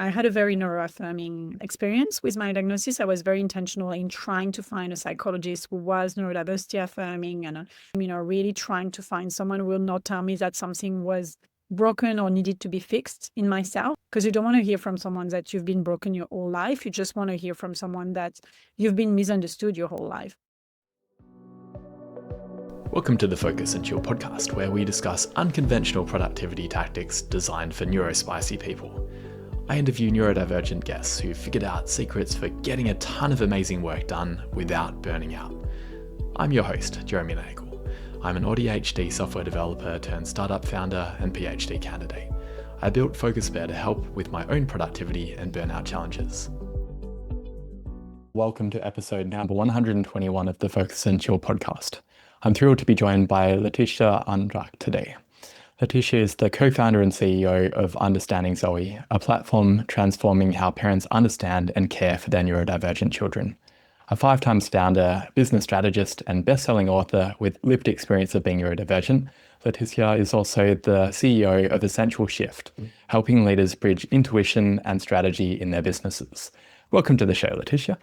I had a very neuroaffirming experience with my diagnosis. I was very intentional in trying to find a psychologist who was neurodiversity affirming and, really trying to find someone who will not tell me that something was broken or needed to be fixed in myself. Because you don't want to hear from someone that you've been broken your whole life. You just want to hear from someone that you've been misunderstood your whole life. Welcome to the Focus and Chill podcast, where we discuss unconventional productivity tactics designed for neurospicy people. I interview neurodivergent guests who've figured out secrets for getting a ton of amazing work done without burning out. I'm your host, Jeremy Nagel. I'm an ADHD software developer turned startup founder and PhD candidate. I built FocusBear to help with my own productivity and burnout challenges. Welcome to episode number 121 of the Focus and Chill podcast. I'm thrilled to be joined by Laetitia Andrac today. Letitia is the co-founder and CEO of Understanding Zoe, a platform transforming how parents understand and care for their neurodivergent children. A 5-time founder, business strategist, and best-selling author with lived experience of being neurodivergent, Letitia is also the CEO of Essential Shift, helping leaders bridge intuition and strategy in their businesses. Welcome to the show, Letitia.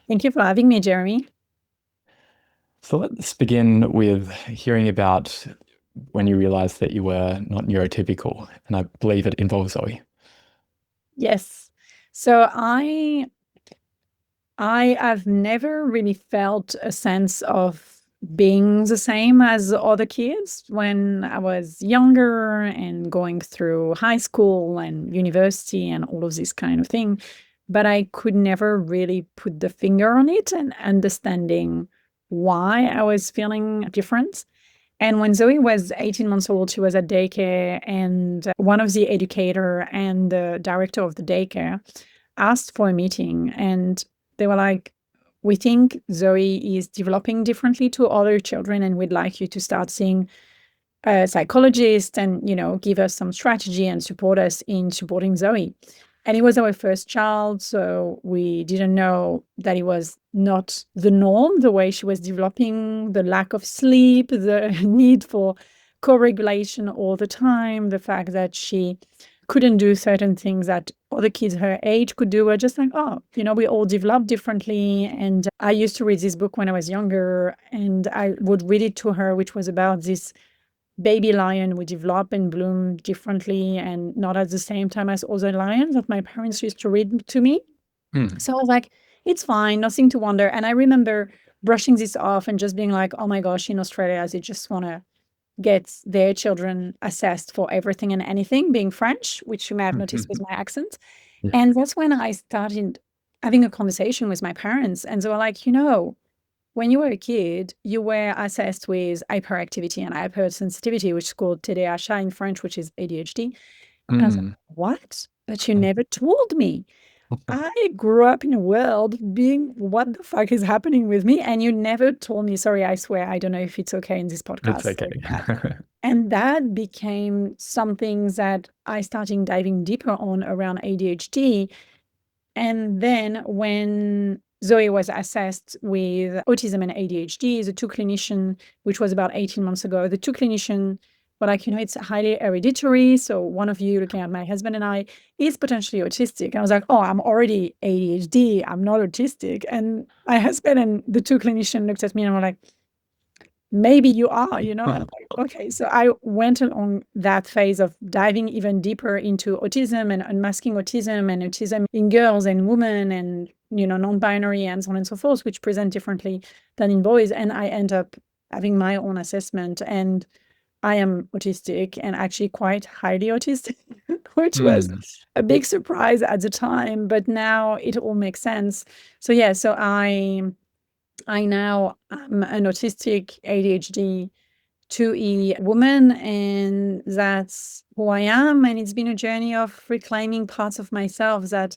Thank you for having me, Jeremy. So let's begin with hearing about when you realized that you were not neurotypical, and I believe it involves Zoe. Yes. So I have never really felt a sense of being the same as other kids when I was younger and going through high school and university and all of this kind of thing. But I could never really put the finger on it and understanding why I was feeling different. And when Zoe was 18 months old, she was at daycare, and one of the educator and the director of the daycare asked for a meeting, and they were like, "We think Zoe is developing differently to other children, and we'd like you to start seeing a psychologist and, give us some strategy and support us in supporting Zoe." And it was our first child, so we didn't know that it was not the norm, the way she was developing, the lack of sleep, the need for co-regulation all the time, the fact that she couldn't do certain things that other kids her age could do. We're just like, we all develop differently. And I used to read this book when I was younger, and I would read it to her, which was about this baby lion would develop and bloom differently and not at the same time as other lions that my parents used to read to me. So I was like, it's fine, nothing to wonder. And I remember brushing this off and just being like, oh my gosh, in Australia, they just want to get their children assessed for everything and anything, being French, which you may have noticed with my accent. Yeah. And that's when I started having a conversation with my parents. And they were like, when you were a kid, you were assessed with hyperactivity and hypersensitivity, which is called TDAH in French, which is ADHD. And I was like, what? But you never told me. I grew up in a world being, what the fuck is happening with me? And you never told me. Sorry, I swear, I don't know if it's okay in this podcast. It's okay. And that became something that I started diving deeper on around ADHD. And then when Zoe was assessed with autism and ADHD, the two clinicians, which was about 18 months ago, the two clinicians were like, it's highly hereditary. So one of you, looking at my husband and I, is potentially autistic. And I was like, I'm already ADHD. I'm not autistic. And my husband and the two clinicians looked at me and were like, maybe you are, And I'm like, okay. So I went along that phase of diving even deeper into autism and unmasking autism and autism in girls and women and, non-binary and so on and so forth, which present differently than in boys. And I end up having my own assessment, and I am autistic and actually quite highly autistic, which was a big surprise at the time, but now it all makes sense. So yeah, so I now am an autistic ADHD 2E woman, and that's who I am. And it's been a journey of reclaiming parts of myself that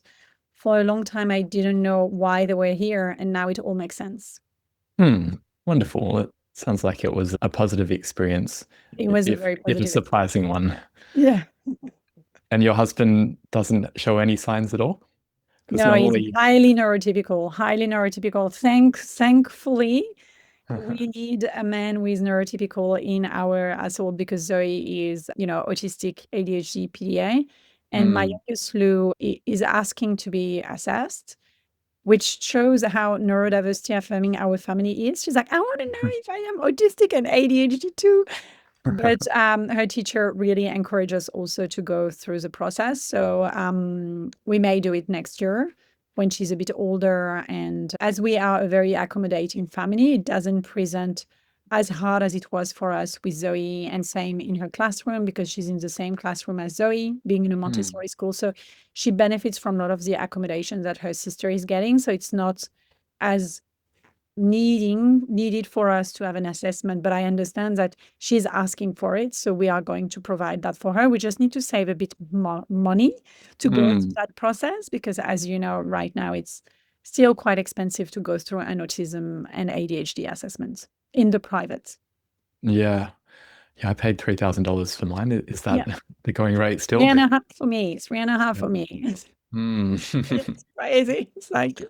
for a long time I didn't know why they were here, and now it all makes sense. Wonderful. It sounds like it was a positive experience. It was a very positive, if a surprising one. Yeah. And your husband doesn't show any signs at all? No, he's highly neurotypical. Thankfully, we need a man who is neurotypical in our household because Zoe is, autistic ADHD PDA. And my youngest Lou is asking to be assessed, which shows how neurodiversity affirming our family is. She's like, I want to know if I am autistic and ADHD too. But her teacher really encouraged us also to go through the process. So we may do it next year when she's a bit older. And as we are a very accommodating family, it doesn't present as hard as it was for us with Zoe, and same in her classroom because she's in the same classroom as Zoe, being in a Montessori school. So she benefits from a lot of the accommodation that her sister is getting. So it's not as needed for us to have an assessment, but I understand that she's asking for it, so we are going to provide that for her. We just need to save a bit more money to go through that process because, as you know, right now it's still quite expensive to go through an autism and ADHD assessment in the private. Yeah. Yeah, I paid $3,000 for mine. Is Yeah, that the going rate still? 3.5 for me. 3.5 for Yeah. me. Mm. It's crazy. It's like,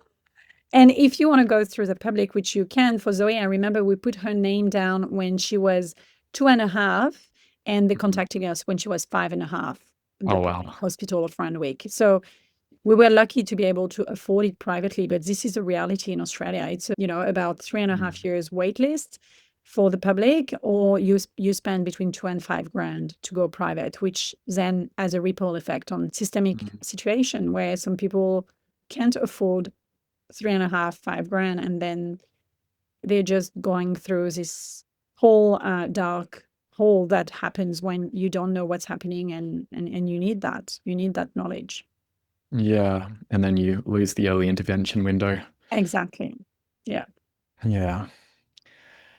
and if you want to go through the public, which you can for Zoe, I remember we put her name down when she was 2.5, and they contacted us when she was 5.5, the Oh, public wow. hospital of Randwick. So we were lucky to be able to afford it privately, but this is a reality in Australia. It's, about 3.5 years wait list for the public, or you spend between 2 and 5 grand to go private, which then has a ripple effect on systemic situation where some people can't afford 3.5, 5 grand, and then they're just going through this whole dark hole that happens when you don't know what's happening, and you need that knowledge. Yeah. And then you lose the early intervention window. Exactly. Yeah. Yeah.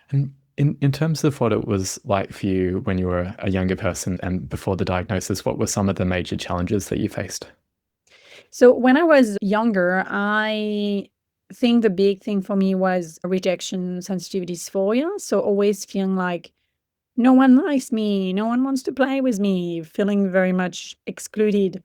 And in terms of what it was like for you when you were a younger person and before the diagnosis, what were some of the major challenges that you faced? So when I was younger, I think the big thing for me was rejection sensitivity dysphoria. So always feeling like no one likes me, no one wants to play with me, feeling very much excluded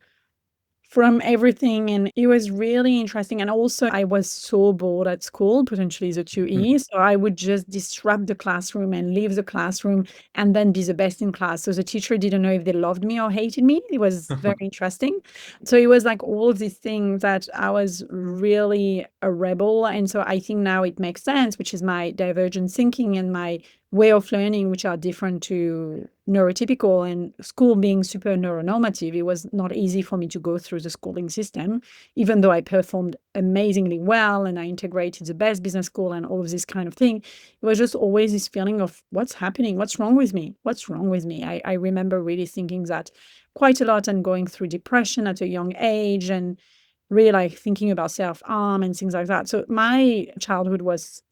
from everything. And it was really interesting. And also, I was so bored at school, potentially the 2E. So I would just disrupt the classroom and leave the classroom and then be the best in class. So the teacher didn't know if they loved me or hated me. It was very interesting. So it was like all of these things that I was really a rebel. And so I think now it makes sense, which is my divergent thinking and my way of learning, which are different to neurotypical, and school being super neuronormative. It was not easy for me to go through the schooling system, even though I performed amazingly well and I integrated the best business school and all of this kind of thing. It was just always this feeling of what's happening? What's wrong with me? What's wrong with me? I remember really thinking that quite a lot and going through depression at a young age and really like thinking about self-harm and things like that. So my childhood was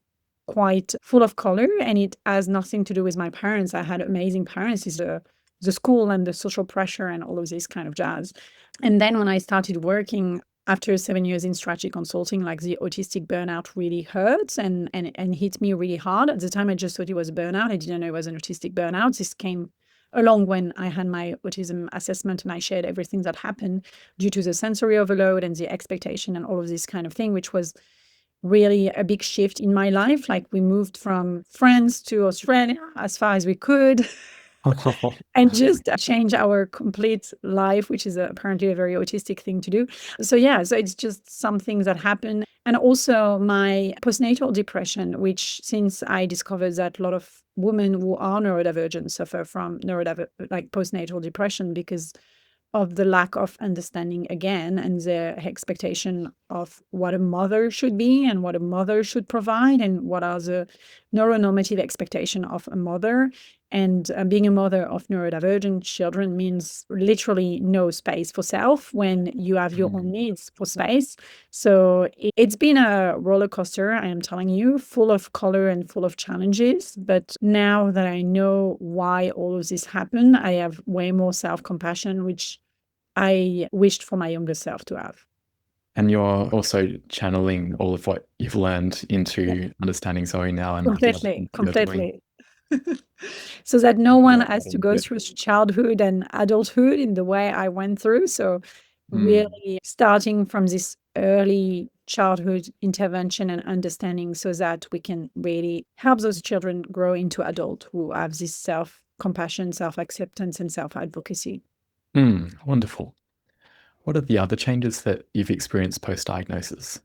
quite full of color, and it has nothing to do with my parents. I had amazing parents. It's the school and the social pressure and all of this kind of jazz. And then when I started working after 7 years in strategy consulting, like the autistic burnout really hurt and hit me really hard. At the time, I just thought it was a burnout. I didn't know it was an autistic burnout. This came along when I had my autism assessment and I shared everything that happened due to the sensory overload and the expectation and all of this kind of thing, which was really a big shift in my life. Like we moved from France to Australia as far as we could and just change our complete life, which is apparently a very autistic thing to do. So yeah, so it's just some things that happen. And also my postnatal depression, which since I discovered that a lot of women who are neurodivergent suffer from like postnatal depression because of the lack of understanding again and the expectation of what a mother should be and what a mother should provide and what are the neuronormative expectation of a mother. And being a mother of neurodivergent children means literally no space for self when you have your own needs for space. So it's been a roller coaster, I am telling you, full of color and full of challenges. But now that I know why all of this happened, I have way more self-compassion, which I wished for my younger self to have. And you're also channeling all of what you've learned Yeah, into understanding Zoe now and the other completely, things that you're doing. completely. So that no one Yeah. has to go through childhood and adulthood in the way I went through. So Mm. really starting from this early childhood intervention and understanding so that we can really help those children grow into adult who have this self-compassion, self-acceptance, and self-advocacy. Wonderful. What are the other changes that you've experienced post-diagnosis?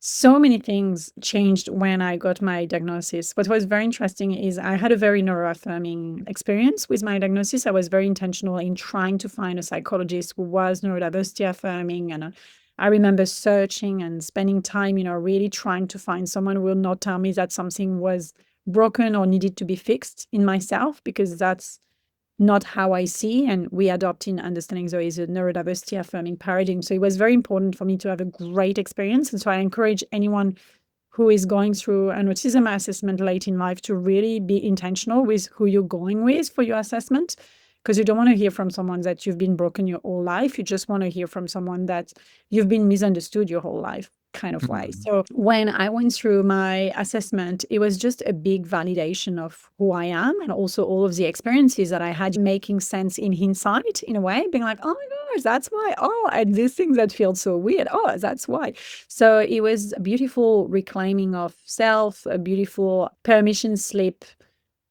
So many things changed when I got my diagnosis. What was very interesting is I had a very neuroaffirming experience with my diagnosis. I was very intentional in trying to find a psychologist who was neurodiversity affirming. And I remember searching and spending time, really trying to find someone who will not tell me that something was broken or needed to be fixed in myself, because that's not how I see. And we adopt in Understanding Zoe is a neurodiversity affirming paradigm. So it was very important for me to have a great experience. And so I encourage anyone who is going through an autism assessment late in life to really be intentional with who you're going with for your assessment, because you don't want to hear from someone that you've been broken your whole life. You just want to hear from someone that you've been misunderstood your whole life, kind of way. So when I went through my assessment, it was just a big validation of who I am, and also all of the experiences that I had making sense in hindsight, in a way, being like, oh my gosh, that's why. Oh, and these things that feel so weird. Oh, that's why. So it was a beautiful reclaiming of self, a beautiful permission slip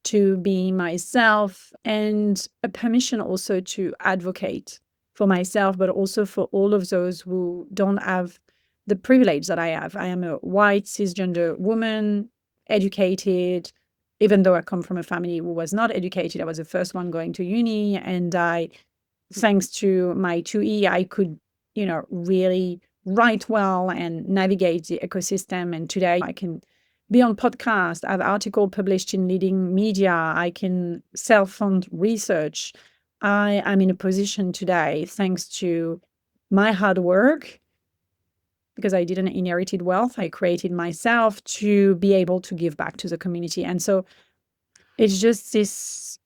to be myself, and a permission also to advocate for myself, but also for all of those who don't have the privilege that I have. I am a white cisgender woman, educated, even though I come from a family who was not educated. I was the first one going to uni, and thanks to my 2E, I could, really write well and navigate the ecosystem. And today I can be on podcast, I have article published in leading media, I can self-fund research. I am in a position today, thanks to my hard work, because I didn't inherited wealth, I created myself, to be able to give back to the community. And so it's just this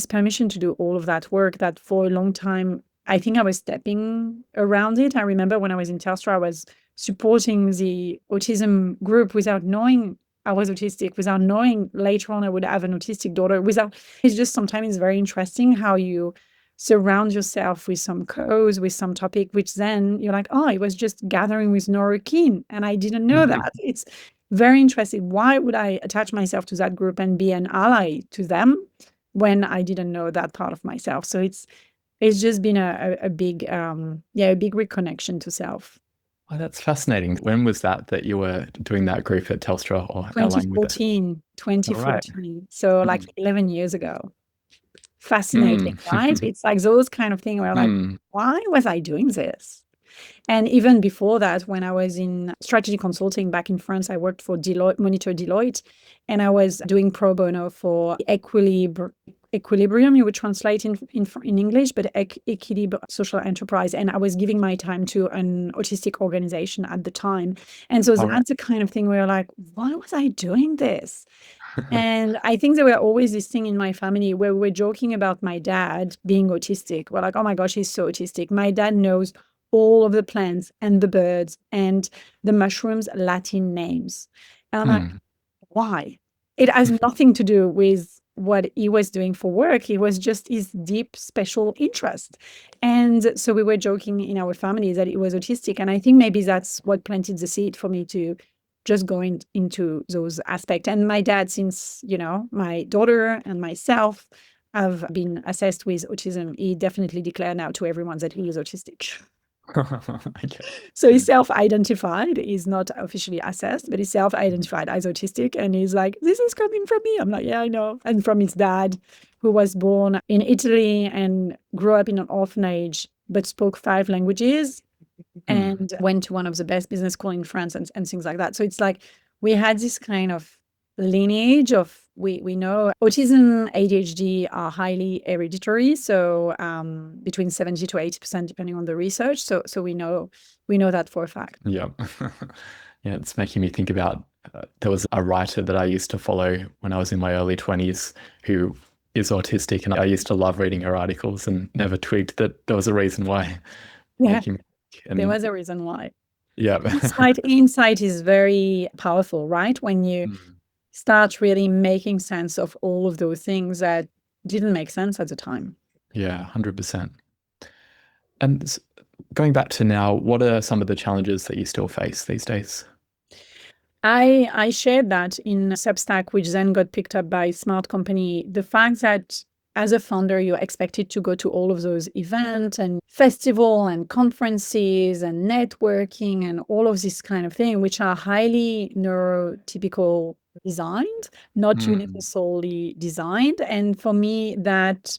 permission to do all of that work that for a long time, I think I was stepping around it. I remember when I was in Telstra, I was supporting the autism group without knowing I was autistic, without knowing later on I would have an autistic daughter, it's just sometimes it's very interesting how you surround yourself with some cause, with some topic, which then you're like, oh, it was just gathering with Nora Keane, and I didn't know that. It's very interesting. Why would I attach myself to that group and be an ally to them when I didn't know that part of myself? So it's just been a big a big reconnection to self. Oh, that's fascinating. When was that you were doing that group at Telstra or allying with it? 2014. All right. So like 11 years ago. Fascinating, right? It's like those kind of things where like, why was I doing this? And even before that, when I was in strategy consulting back in France, I worked for Deloitte, Monitor Deloitte, and I was doing pro bono for Equilibrium, you would translate in English, but Equilibre Social Enterprise. And I was giving my time to an autistic organization at the time. And so that's the kind of thing where you're like, why was I doing this? And I think there were always this thing in my family where we were joking about my dad being autistic. We're like, oh my gosh, he's so autistic. My dad knows all of the plants and the birds and the mushrooms' Latin names. And I'm like, why? It has nothing to do with what he was doing for work. It was just his deep special interest. And so we were joking in our family that he was autistic. And I think maybe that's what planted the seed for me to just go into those aspects. And my dad, since, my daughter and myself have been assessed with autism, he definitely declared now to everyone that he is autistic. Okay. So he's self-identified. He's not officially assessed, but he's self-identified as autistic. And he's like, this is coming from me. I'm like, yeah, I know. And from his dad, who was born in Italy and grew up in an orphanage, but spoke 5 languages and went to one of the best business school in France and things like that. So it's like we had this kind of lineage of we know autism, ADHD are highly hereditary, so between 70 to 80% depending on the research. So we know that for a fact. Yeah. Yeah, it's making me think about there was a writer that I used to follow when I was in my early 20s who is autistic, and I used to love reading her articles and never twigged that there was a reason why. Yeah, there was a reason why. Yeah. Insight is very powerful, right? When you start really making sense of all of those things that didn't make sense at the time. Yeah, 100%. And going back to now, what are some of the challenges that you still face these days? I shared that in Substack, which then got picked up by Smart Company. The fact that as a founder, you're expected to go to all of those events and festival and conferences and networking and all of this kind of thing, which are highly neurotypical designed, not universally designed. And for me, that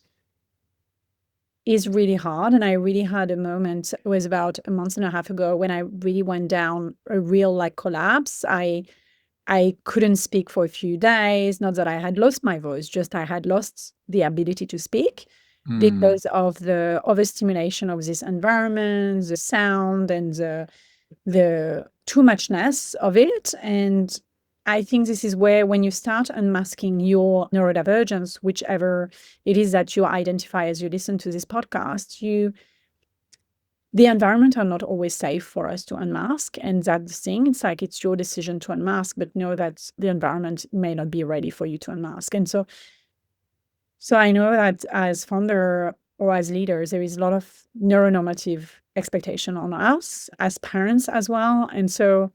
is really hard. And I really had a moment, it was about a month and a half ago, when I really went down a real like collapse. I couldn't speak for a few days. Not that I had lost my voice, just I had lost the ability to speak because of the overstimulation of this environment, the sound, and the too muchness of it. And I think this is where, when you start unmasking your neurodivergence, whichever it is that you identify as you listen to this podcast, the environment are not always safe for us to unmask. And that's the thing. It's like, it's your decision to unmask, but know that the environment may not be ready for you to unmask. And so I know that as founder or as leaders, there is a lot of neuronormative expectation on us as parents as well. And so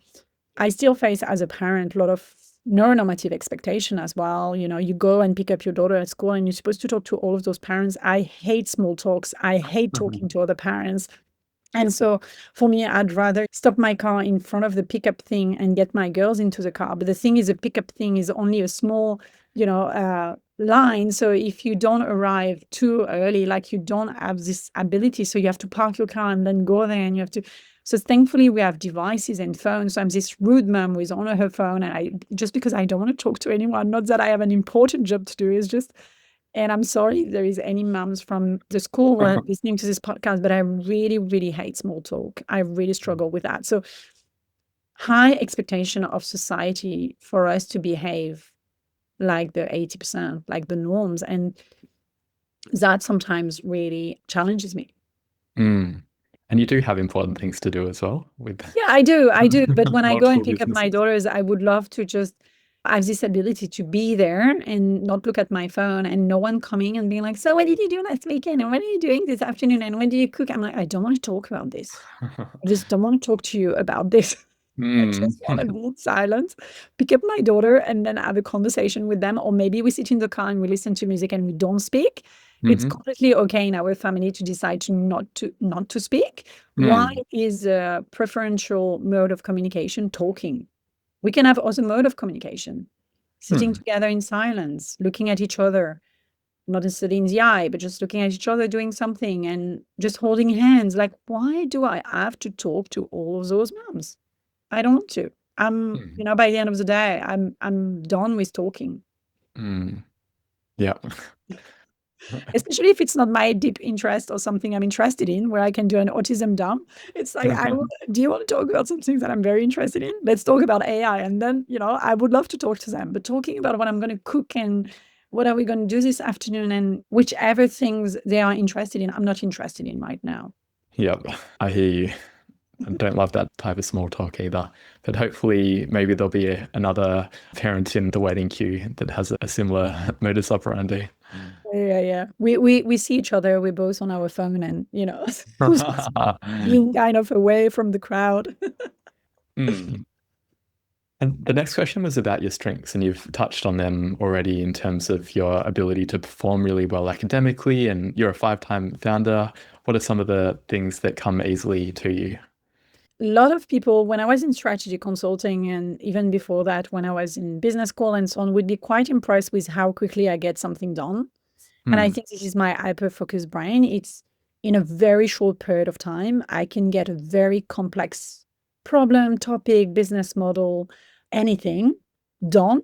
I still face, as a parent, a lot of neuronormative expectation as well. You know, you go and pick up your daughter at school and you're supposed to talk to all of those parents. I hate small talks. I hate talking to other parents. And so for me, I'd rather stop my car in front of the pickup thing and get my girls into the car. But the thing is, the pickup thing is only a small, line. So if you don't arrive too early, like, you don't have this ability. So you have to park your car and then go there, and you have to. So thankfully, we have devices and phones. So I'm this rude mom who is on her phone, and just because I don't want to talk to anyone, not that I have an important job to do, it's just. And I'm sorry if there is any moms from the school who are listening to this podcast, but I really, really hate small talk. I really struggle with that. So high expectation of society for us to behave like the 80%, like the norms. And that sometimes really challenges me. And you do have important things to do as well. Yeah, I do. But when I go and multiple pick up my businesses. daughters, I would love to just have this ability to be there and not look at my phone, and no one coming and being like, so what did you do last weekend? And what are you doing this afternoon? And when do you cook? I'm like, I don't want to talk about this. I just don't want to talk to you about this. I just want to be in silence, pick up my daughter, and then have a conversation with them. Or maybe we sit in the car and we listen to music and we don't speak. It's completely okay in our family to decide to not to speak. Why is a preferential mode of communication talking? We can have other mode of communication, sitting together in silence, looking at each other, not necessarily in the eye, but just looking at each other doing something and just holding hands. Like, why do I have to talk to all of those moms? I don't want to. By the end of the day, I'm done with talking. Yeah. Especially if it's not my deep interest or something I'm interested in, where I can do an autism dump. It's like, do you want to talk about something that I'm very interested in? Let's talk about AI. And then, I would love to talk to them. But talking about what I'm going to cook and what are we going to do this afternoon and whichever things they are interested in, I'm not interested in right now. Yep, I hear you. I don't love that type of small talk either. But hopefully, maybe there'll be another parent in the waiting queue that has a similar modus operandi. Yeah. We see each other. We're both on our phone and, being kind of away from the crowd. And the next question was about your strengths, and you've touched on them already in terms of your ability to perform really well academically, and you're a 5-time founder. What are some of the things that come easily to you? A lot of people, when I was in strategy consulting and even before that, when I was in business school and so on, would be quite impressed with how quickly I get something done. And I think this is my hyper-focused brain. It's in a very short period of time, I can get a very complex problem, topic, business model, anything done.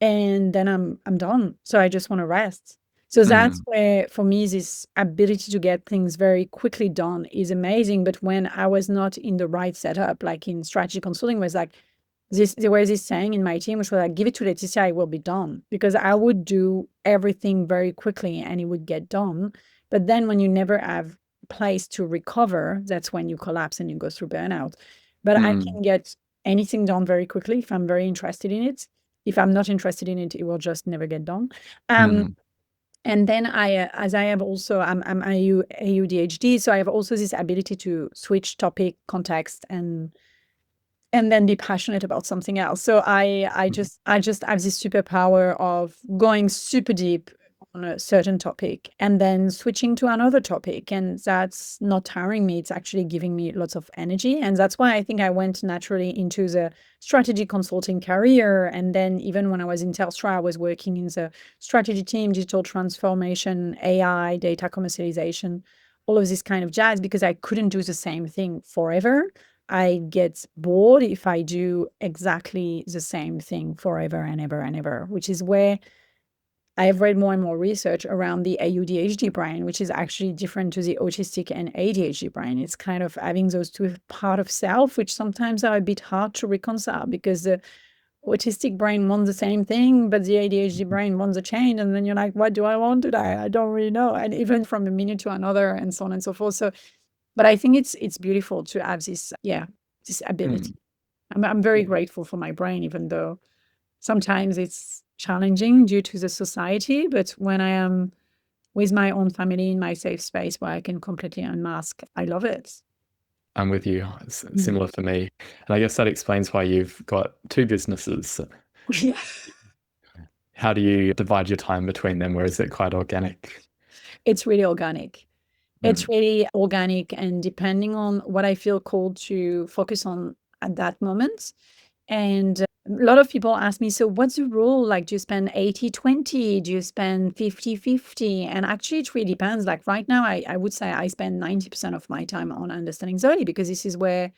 And then I'm done. So I just want to rest. So that's where, for me, this ability to get things very quickly done is amazing. But when I was not in the right setup, like in strategy consulting, was like there was this saying in my team, which was like, give it to Letitia, it will be done. Because I would do everything very quickly and it would get done. But then when you never have place to recover, that's when you collapse and you go through burnout. But I can get anything done very quickly if I'm very interested in it. If I'm not interested in it, it will just never get done. And then as I have also, I'm ADHD, so I have also this ability to switch topic, context, and then be passionate about something else. So I just have this superpower of going super deep on a certain topic and then switching to another topic. And that's not tiring me. It's actually giving me lots of energy. And that's why I think I went naturally into the strategy consulting career. And then even when I was in Telstra, I was working in the strategy team, digital transformation, AI, data commercialization, all of this kind of jazz, because I couldn't do the same thing forever. I get bored if I do exactly the same thing forever and ever and ever, which is where I've read more and more research around the ADHD brain, which is actually different to the autistic and ADHD brain. It's kind of having those two part of self, which sometimes are a bit hard to reconcile because the autistic brain wants the same thing, but the ADHD brain wants a change. And then you're like, what do I want today? I don't really know. And even from a minute to another and so on and so forth. So, but I think it's beautiful to have this, this ability. I'm very grateful for my brain, even though sometimes it's challenging due to the society. But when I am with my own family in my safe space where I can completely unmask, I love it. I'm with you. It's similar for me. And I guess that explains why you've got two businesses. Yeah. How do you divide your time between them, or is it quite organic? It's really organic. It's really organic, and depending on what I feel called to focus on at that moment. And a lot of people ask me, so what's the rule? Like, do you spend 80-20? Do you spend 50-50? And actually, it really depends. Like right now, I would say I spend 90% of my time on Understanding Zoe because this is where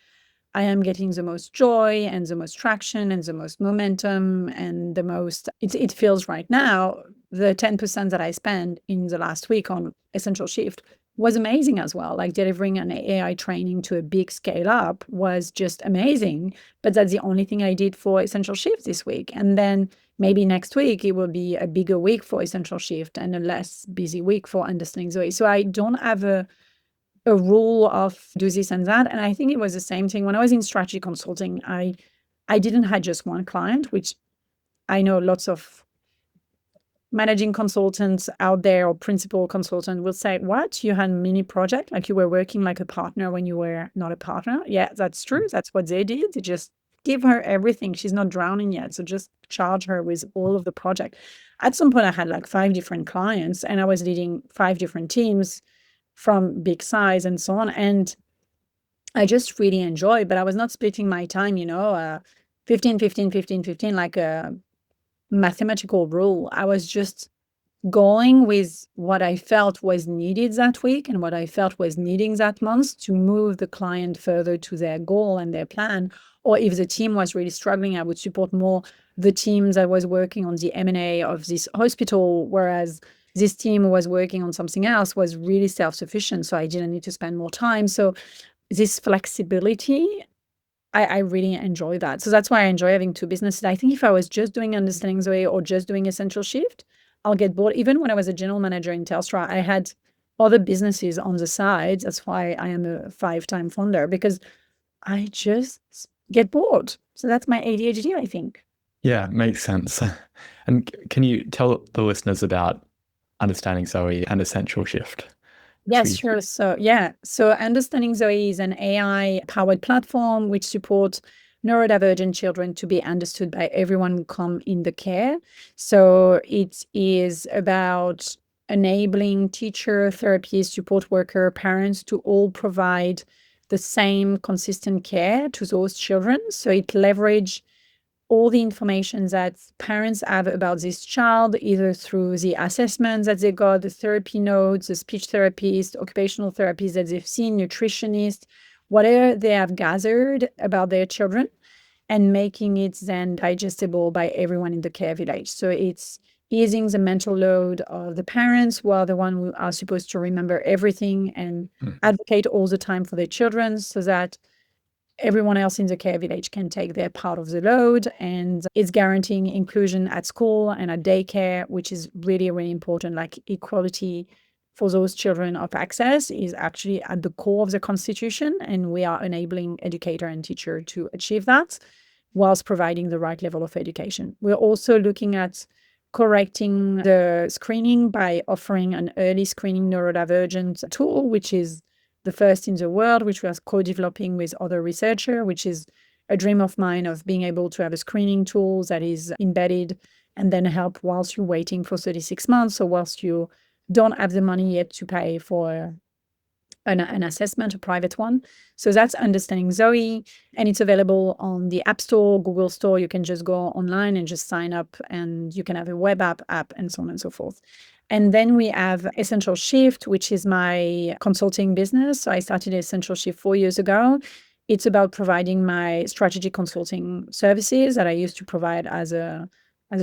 I am getting the most joy and the most traction and the most momentum and the most, it feels right now, the 10% that I spent in the last week on Essential Shift was amazing as well. Like delivering an AI training to a big scale up was just amazing. But that's the only thing I did for Essential Shift this week. And then maybe next week it will be a bigger week for Essential Shift and a less busy week for Understanding Zoe. So I don't have a rule of do this and that. And I think it was the same thing when I was in strategy consulting. I didn't have just one client, which I know lots of managing consultants out there or principal consultant will say, what? You had mini project, like you were working like a partner when you were not a partner. Yeah, that's true. That's what they did. They just give her everything. She's not drowning yet. So just charge her with all of the project. At some point I had like 5 different clients and I was leading 5 different teams from big size and so on. And I just really enjoy, but I was not splitting my time, 15, 15, 15, 15, like a mathematical rule. I was just going with what I felt was needed that week and what I felt was needing that month to move the client further to their goal and their plan. Or if the team was really struggling, I would support more the team that was working on the M&A of this hospital, whereas this team was working on something else, was really self-sufficient. So I didn't need to spend more time. So this flexibility, I really enjoy that. So that's why I enjoy having 2 businesses. I think if I was just doing Understanding Zoe or just doing Essential Shift, I'll get bored. Even when I was a general manager in Telstra, I had other businesses on the side. That's why I am a 5-time founder, because I just get bored. So that's my ADHD, I think. Yeah, makes sense. And can you tell the listeners about Understanding Zoe and Essential Shift? Yes, sure. So Understanding Zoe is an AI-powered platform which supports neurodivergent children to be understood by everyone who come in the care. So it is about enabling teacher, therapists, support worker, parents to all provide the same consistent care to those children. So it leverages all the information that parents have about this child, either through the assessments that they got, the therapy notes, the speech therapist, occupational therapists that they've seen, nutritionists, whatever they have gathered about their children, and making it then digestible by everyone in the care village. So it's easing the mental load of the parents, who are the ones who are supposed to remember everything and advocate all the time for their children, so that everyone else in the care village can take their part of the load. And it's guaranteeing inclusion at school and at daycare, which is really, really important. Like equality for those children of access is actually at the core of the Constitution. And we are enabling educator and teacher to achieve that whilst providing the right level of education. We're also looking at correcting the screening by offering an early screening neurodivergent tool, which is the first in the world, which we are co-developing with other researchers, which is a dream of mine of being able to have a screening tool that is embedded and then help whilst you're waiting for 36 months or whilst you don't have the money yet to pay for an assessment, a private one. So that's Understanding Zoe, and it's available on the App Store, Google Store. You can just go online and just sign up, and you can have a web app, and so on and so forth. And then we have Essential Shift, which is my consulting business. So I started Essential Shift 4 years ago. It's about providing my strategy consulting services that I used to provide as a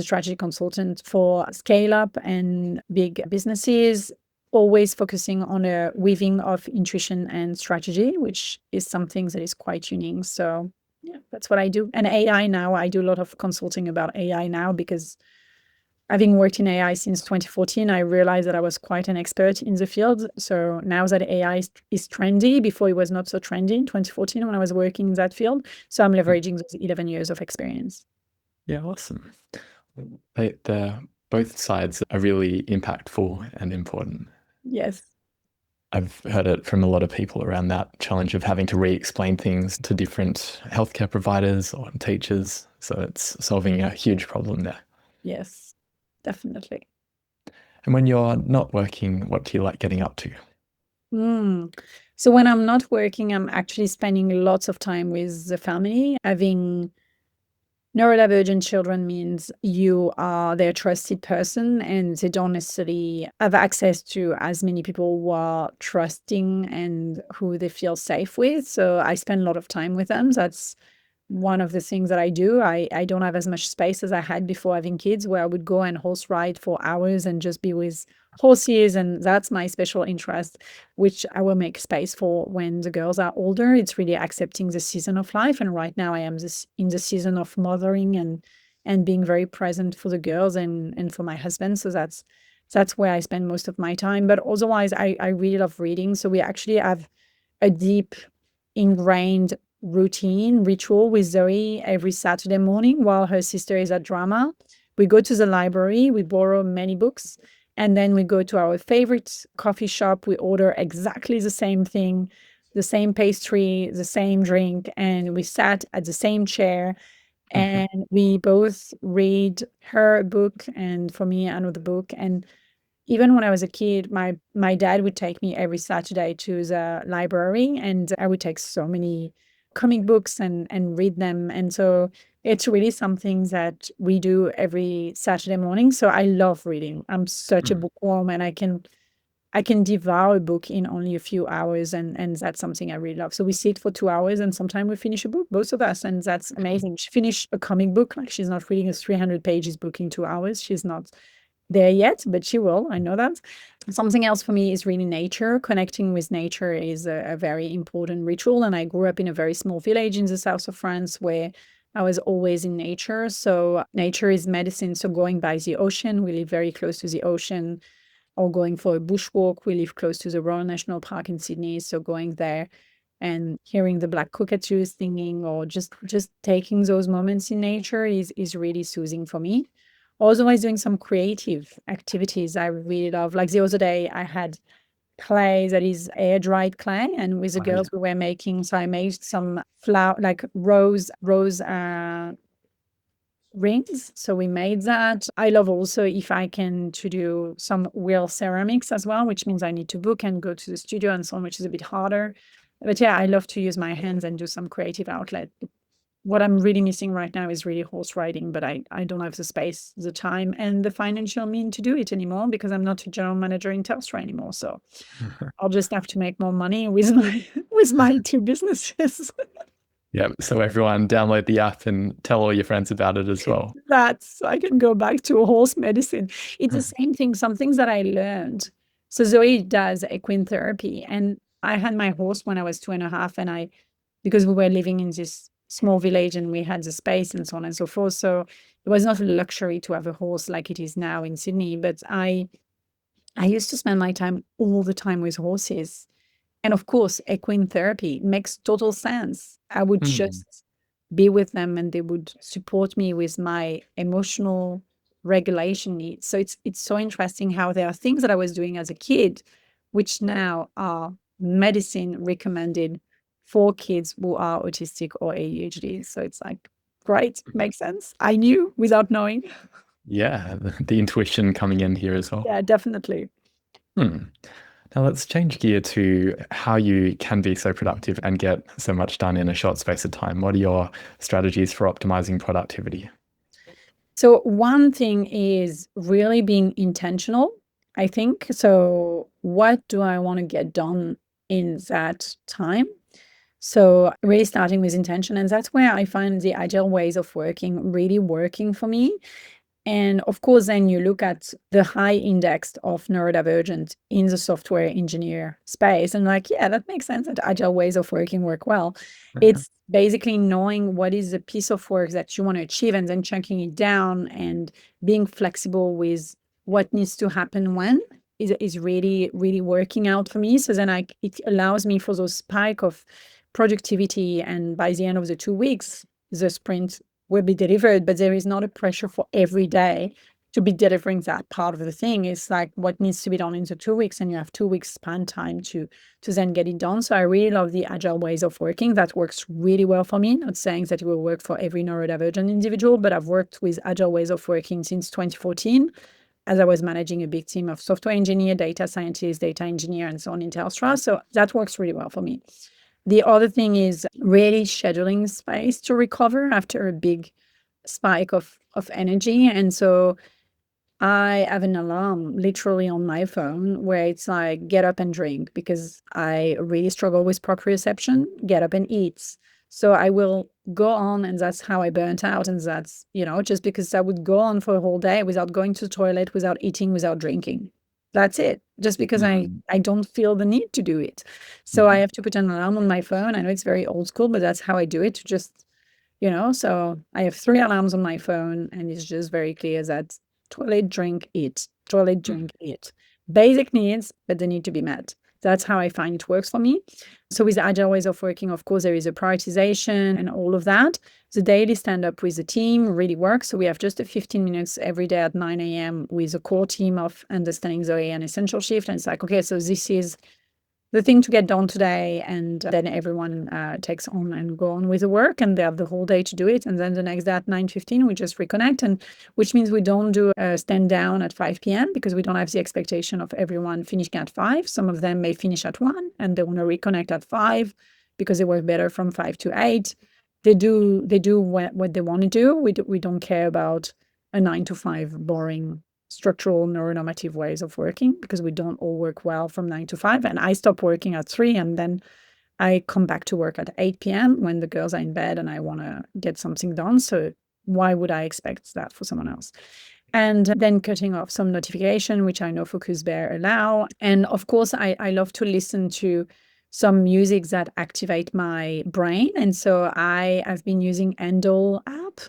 strategy consultant for scale up and big businesses, always focusing on a weaving of intuition and strategy, which is something that is quite unique. So yeah, that's what I do. And AI now, I do a lot of consulting about AI now because having worked in AI since 2014, I realized that I was quite an expert in the field. So now that AI is trendy, before it was not so trendy in 2014 when I was working in that field. So I'm leveraging those 11 years of experience. Yeah, awesome. Both sides are really impactful and important. Yes. I've heard it from a lot of people around that challenge of having to re-explain things to different healthcare providers or teachers. So it's solving a huge problem there. Yes, definitely. And when you're not working, what do you like getting up to? So when I'm not working, I'm actually spending lots of time with the family. Having neurodivergent children means you are their trusted person, and they don't necessarily have access to as many people who are trusting and who they feel safe with. So I spend a lot of time with them. That's one of the things that I do. I don't have as much space as I had before having kids, where I would go and horse ride for hours and just be with horses. And that's my special interest, which I will make space for when the girls are older. It's really accepting the season of life. And right now I am in the season of mothering and being very present for the girls and for my husband. So that's where I spend most of my time. But otherwise, I really love reading. So we actually have a deep ingrained routine ritual with Zoe every Saturday morning while her sister is at drama. We go to the library, we borrow many books, and then we go to our favorite coffee shop. We order exactly the same thing, the same pastry, the same drink, and we sat at the same chair. And we both read her book, and for me, another book. And even when I was a kid, my dad would take me every Saturday to the library, and I would take so many comic books and read them. And so it's really something that we do every Saturday morning. So I love reading. I'm such a bookworm, and I can devour a book in only a few hours, and that's something I really love. So we sit for 2 hours, and sometimes we finish a book, both of us, and that's amazing. She finished a comic book, like she's not reading a 300 pages book in 2 hours. She's not there yet, but she will. I know that. Something else for me is really nature. Connecting with nature is a very important ritual. And I grew up in a very small village in the south of France where I was always in nature. So nature is medicine. So going by the ocean, we live very close to the ocean, or going for a bushwalk. We live close to the Royal National Park in Sydney. So going there and hearing the black cockatoos singing, or just taking those moments in nature is really soothing for me. Otherwise, doing some creative activities I really love. Like the other day, I had clay that is air dried clay, and with the girls we were making. So I made some flower, like rose rings. So we made that. I love also, if I can, to do some wheel ceramics as well, which means I need to book and go to the studio and so on, which is a bit harder. But yeah, I love to use my hands and do some creative outlet. What I'm really missing right now is really horse riding, but I don't have the space, the time, and the financial mean to do it anymore because I'm not a general manager in Telstra anymore. So I'll just have to make more money with my two businesses. Yeah, so everyone download the app and tell all your friends about it as well. That's, I can go back to horse medicine. It's the same thing, some things that I learned. So Zoe does equine therapy, and I had my horse when I was 2.5, and because we were living in this small village and we had the space and so on and so forth. So it was not a luxury to have a horse like it is now in Sydney. But I used to spend my time all the time with horses. And of course, equine therapy makes total sense. I would just be with them, and they would support me with my emotional regulation needs. So it's so interesting how there are things that I was doing as a kid, which now are medicine recommended for kids who are autistic or ADHD. So it's like, great, makes sense. I knew without knowing. Yeah, the intuition coming in here as well. Yeah, definitely. Hmm. Now let's change gear to how you can be so productive and get so much done in a short space of time. What are your strategies for optimizing productivity? So one thing is really being intentional, I think. So what do I want to get done in that time? So really starting with intention. And that's where I find the agile ways of working really working for me. And of course, then you look at the high index of neurodivergent in the software engineer space, and like, yeah, that makes sense that agile ways of working work well. It's basically knowing what is the piece of work that you want to achieve and then chunking it down and being flexible with what needs to happen when is really, really working out for me. So then it allows me for those spike of productivity. And by the end of the 2 weeks, the sprint will be delivered, but there is not a pressure for every day to be delivering that part of the thing. It's like what needs to be done in the 2 weeks, and you have 2 weeks span time to then get it done. So I really love the agile ways of working. That works really well for me. Not saying that it will work for every neurodivergent individual, but I've worked with agile ways of working since 2014 as I was managing a big team of software engineer, data scientists, data engineer, and so on in Telstra. So that works really well for me. The other thing is really scheduling space to recover after a big spike of energy. And so I have an alarm literally on my phone where it's like, get up and drink because I really struggle with proprioception, get up and eat. So I will go on, and that's how I burnt out. And that's, just because I would go on for a whole day without going to the toilet, without eating, without drinking. That's it. Just because I don't feel the need to do it. So I have to put an alarm on my phone. I know it's very old school, but that's how I do it to just, so I have 3 alarms on my phone, and it's just very clear that toilet, drink, eat, toilet, drink, eat. Basic needs, but they need to be met. That's how I find it works for me. So with agile ways of working, of course, there is a prioritization and all of that. The daily stand-up with the team really works. So we have just a 15 minutes every day at 9 a.m. with a core team of Understanding Zoe and Essential Shift. And it's like, okay, so this is the thing to get done today, and then everyone takes on and go on with the work, and they have the whole day to do it. And then the next day at 9:15 we just reconnect, and which means we don't do a stand down at 5 p.m. because we don't have the expectation of everyone finishing at 5. Some of them may finish at 1 and they want to reconnect at 5 because they work better from 5 to 8. They do what they want to do. We don't care about a 9 to 5 boring structural neuronormative ways of working because we don't all work well from 9 to 5. And I stop working at 3, and then I come back to work at 8 p.m. when the girls are in bed and I want to get something done. So why would I expect that for someone else? And then cutting off some notification, which I know Focus Bear allow. And of course, I love to listen to some music that activate my brain. And so I have been using Endel app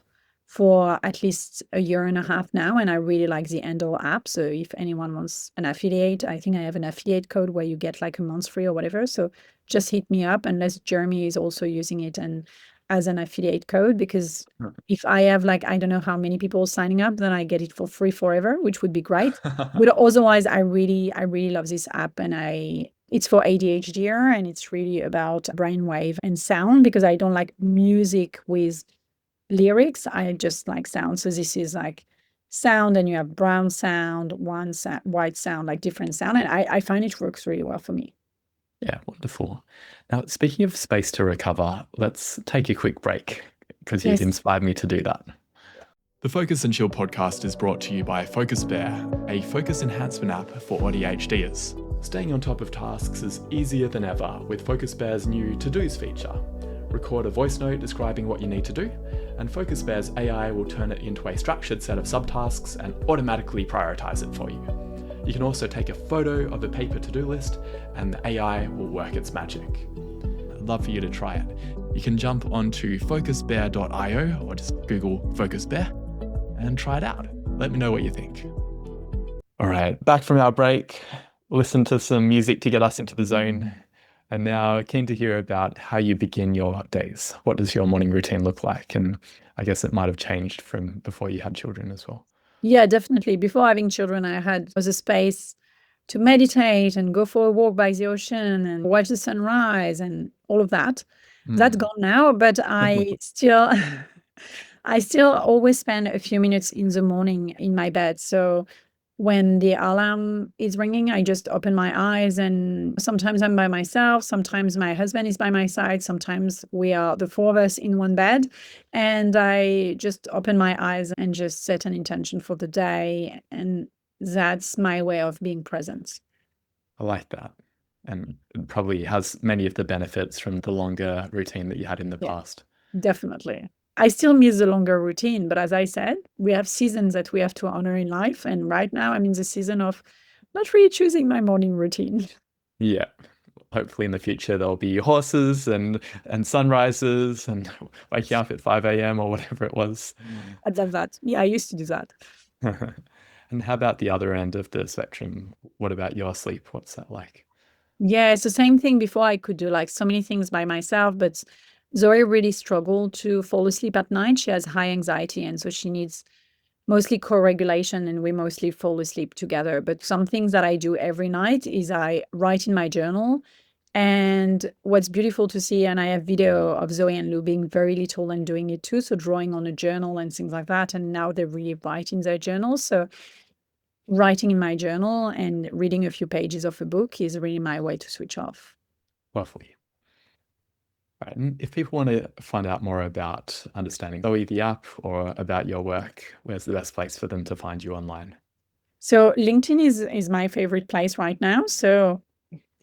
for at least a year and a half now, and I really like the Endel app. So if anyone wants an affiliate, I think I have an affiliate code where you get like a month free or whatever. So just hit me up, unless Jeremy is also using it and as an affiliate code, because if I have like, I don't know how many people signing up, then I get it for free forever, which would be great. But otherwise, I really love this app, and it's for ADHD, and it's really about brainwave and sound, because I don't like music with lyrics. I just like sound. So this is like sound, and you have brown sound, white sound, like different sound. And I find it works really well for me. Yeah, wonderful. Now, speaking of space to recover, let's take a quick break because you've Yes. inspired me to do that. The Focus and Chill podcast is brought to you by Focus Bear, a focus enhancement app for ADHDers. Staying on top of tasks is easier than ever with Focus Bear's new To-Dos feature. Record a voice note describing what you need to do, and Focus Bear's AI will turn it into a structured set of subtasks and automatically prioritize it for you. You can also take a photo of a paper to-do list, and the AI will work its magic. I'd love for you to try it. You can jump onto focusbear.io or just Google Focus Bear and try it out. Let me know what you think. All right, back from our break, listen to some music to get us into the zone. And now keen to hear about how you begin your days. What does your morning routine look like? And I guess it might have changed from before you had children as well. Yeah, definitely. Before having children, was a space to meditate and go for a walk by the ocean and watch the sunrise and all of that. That's gone now, but I I still always spend a few minutes in the morning in my bed. So when the alarm is ringing, I just open my eyes, and sometimes I'm by myself. Sometimes my husband is by my side. Sometimes we are the four of us in one bed, and I just open my eyes and just set an intention for the day. And that's my way of being present. I like that. And it probably has many of the benefits from the longer routine that you had in the Yeah, past. definitely. I still miss the longer routine, but as I said, we have seasons that we have to honor in life. And right now I'm in the season of not really choosing my morning routine. Yeah. Hopefully in the future there'll be horses and sunrises and waking up at 5 a.m. or whatever it was. I love that. Yeah, I used to do that. And how about the other end of the spectrum? What about your sleep? What's that like? Yeah, it's the same thing. Before I could do like so many things by myself, but Zoe really struggled to fall asleep at night. She has high anxiety, and so she needs mostly co-regulation, and we mostly fall asleep together. But some things that I do every night is I write in my journal. And what's beautiful to see, and I have video of Zoe and Lou being very little and doing it too, so drawing on a journal and things like that. And now they really write in their journals. So writing in my journal and reading a few pages of a book is really my way to switch off. Lovely. Right. And if people want to find out more about Understanding Zoe, the app, or about your work, where's the best place for them to find you online? So LinkedIn is my favorite place right now. So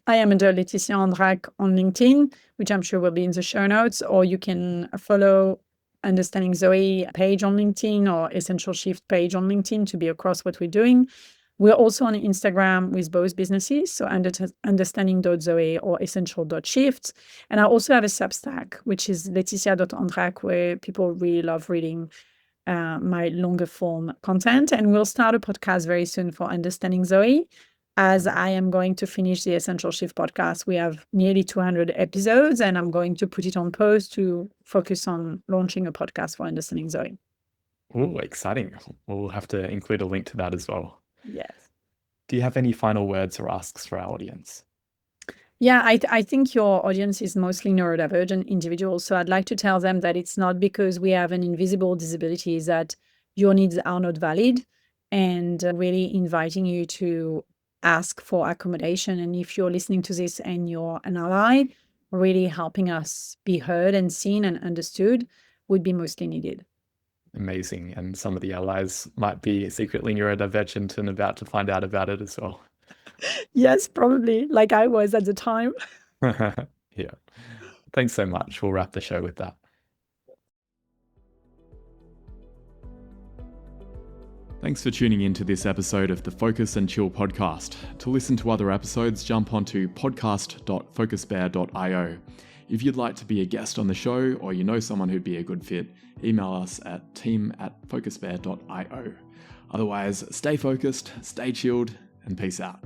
I am under Laetitia Andrac on LinkedIn, which I'm sure will be in the show notes, or you can follow Understanding Zoe page on LinkedIn or Essential Shift page on LinkedIn to be across what we're doing. We're also on Instagram with both businesses, so understanding.zoe or essential.shift. And I also have a Substack, which is letitia.andrac, where people really love reading my longer form content. And we'll start a podcast very soon for Understanding Zoe. As I am going to finish the Essential Shift podcast, we have nearly 200 episodes, and I'm going to put it on pause to focus on launching a podcast for Understanding Zoe. Oh, exciting. We'll have to include a link to that as well. Yes. Do you have any final words or asks for our audience? Yeah, I think your audience is mostly neurodivergent individuals. So I'd like to tell them that it's not because we have an invisible disability that your needs are not valid, and really inviting you to ask for accommodation. And if you're listening to this and you're an ally, really helping us be heard and seen and understood would be mostly needed. Amazing. And some of the allies might be secretly neurodivergent and about to find out about it as well. Yes, probably, like I was at the time. Yeah. Thanks so much. We'll wrap the show with that. Thanks for tuning in to this episode of the Focus and Chill podcast. To listen to other episodes, jump onto podcast.focusbear.io. If you'd like to be a guest on the show, or you know someone who'd be a good fit, email us at team@focusbear.io. Otherwise, stay focused, stay chilled, and peace out.